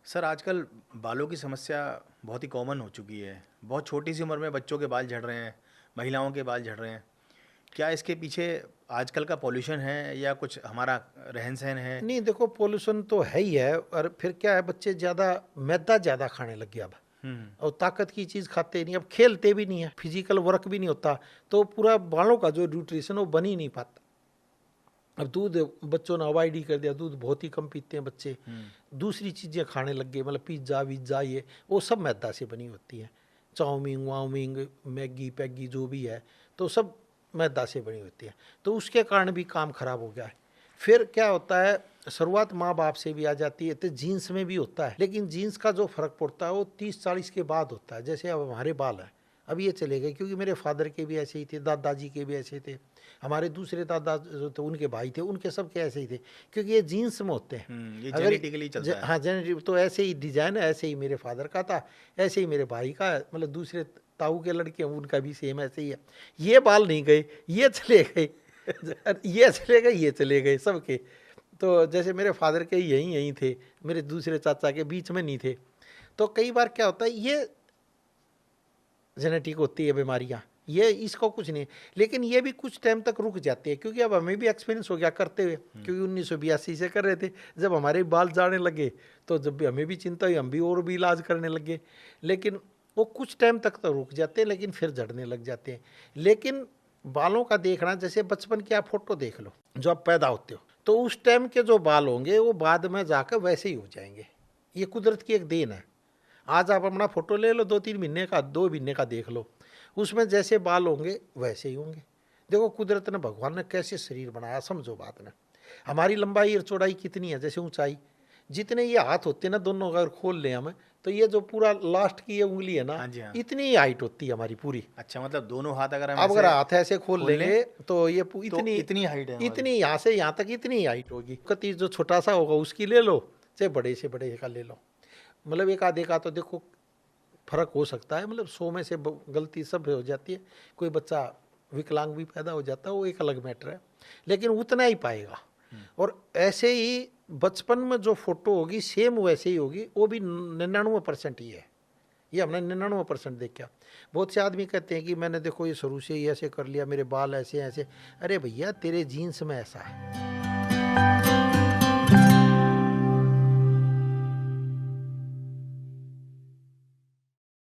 Sir आजकल बालों की समस्या बहुत ही कॉमन हो चुकी है। बहुत छोटी सी उम्र में बच्चों के बाल झड़ रहे हैं, महिलाओं के बाल झड़ रहे हैं। क्या इसके पीछे आजकल का पॉल्यूशन है या कुछ हमारा रहन-सहन है? नहीं, देखो पोल्यूशन तो है ही है। और फिर क्या है, बच्चे ज़्यादा मैदा ज़्यादा खाने लग गया अब। हुँ, और ताकत की चीज़ खाते नहीं, अब खेलते भी नहीं है, फिजिकल वर्क भी नहीं होता। तो पूरा बालों का जो न्यूट्रिशन वो बन ही नहीं पाता। अब दूध बच्चों ने अवॉइड ही कर दिया, दूध बहुत ही कम पीते हैं बच्चे। हुँ, दूसरी चीज़ें खाने लग गए, मतलब पिज्ज़ा विज्ज़ा, ये वो सब मैदा से बनी होती हैं। चाउमीन वाउमीन, मैगी पैगी जो भी है, तो सब मैदा से बनी होती है। तो उसके कारण भी काम खराब हो गया है। फिर क्या होता है, शुरुआत माँ बाप से भी आ जाती है, तो जीन्स में भी होता है। लेकिन जीन्स का जो फर्क पड़ता है वो 30-40 के बाद होता है। जैसे अब हमारे बाल हैं, अब ये चले गए, क्योंकि मेरे फादर के भी ऐसे ही थे, दादाजी के भी ऐसे थे, हमारे दूसरे दादा जो थे उनके भाई थे, उनके सब के ऐसे ही थे, क्योंकि ये जीन्स में होते हैं। ये अगर जेनेटिकली चलता है। हाँ, जेनेटिव तो ऐसे ही डिजाइन है, ऐसे ही मेरे फादर का था, ऐसे ही मेरे भाई का है, मतलब दूसरे ताऊ के लड़के हैं उनका भी सेम ऐसे ही है। ये बाल नहीं गए, ये चले गए ये चले गए, ये चले गए सबके। तो जैसे मेरे फादर के यहीं यहीं थे, मेरे दूसरे चाचा के बीच में नहीं थे। तो कई बार क्या होता है, ये जेनेटिक होती है बीमारियाँ, ये इसको कुछ नहीं। लेकिन ये भी कुछ टाइम तक रुक जाती है, क्योंकि अब हमें भी एक्सपीरियंस हो गया करते हुए, क्योंकि 1982 से कर रहे थे। जब हमारे बाल जाने लगे तो जब भी हमें भी चिंता हुई, हम भी और भी इलाज करने लगे। लेकिन वो कुछ टाइम तक तो रुक जाते हैं, लेकिन फिर झड़ने लग जाते हैं। लेकिन बालों का देखना, जैसे बचपन की आप फोटो देख लो, जो आप पैदा होते हो, तो उस टाइम के जो बाल होंगे वो बाद में जाकर वैसे ही हो जाएंगे। ये कुदरत की एक देन है। आज आप अपना फोटो ले लो, 2-3 महीने का, 2 महीने का देख लो, उसमें जैसे बाल होंगे वैसे ही होंगे। देखो कुदरत ने, भगवान ने कैसे शरीर बनाया, समझो बात ने। हमारी लंबाई और चौड़ाई कितनी है, जैसे ऊंचाई, जितने ये हाथ होते हैं ना दोनों, अगर खोल लें हम, तो ये जो पूरा लास्ट की ये उंगली है ना, हाँ जी, हाँ। इतनी ही हाइट होती है हमारी पूरी। अच्छा, मतलब दोनों हाथ अगर हम अब अगर ऐसे हाथ ऐसे खोल खोल लें लेंगे तो ये तो इतनी इतनी हाइट है हमारी। इतनी, यहाँ से यहाँ तक इतनी हाइट होगी। कति जो छोटा सा होगा उसकी ले लो, चाहे बड़े से बड़े का ले लो, मतलब एक आधे का तो देखो फर्क हो सकता है। मतलब 100 में से गलती सब हो जाती है। कोई बच्चा विकलांग भी पैदा हो जाता है, वो एक अलग मैटर है, लेकिन उतना ही पाएगा। और ऐसे ही बचपन में जो फोटो होगी सेम वैसे ही होगी, वो भी 99% ही है। ये हमने 99% देखा। बहुत से आदमी कहते हैं कि मैंने देखो ये शुरू से ही ऐसे कर लिया, मेरे बाल ऐसे ऐसे। अरे भैया, तेरे जीन्स में ऐसा है,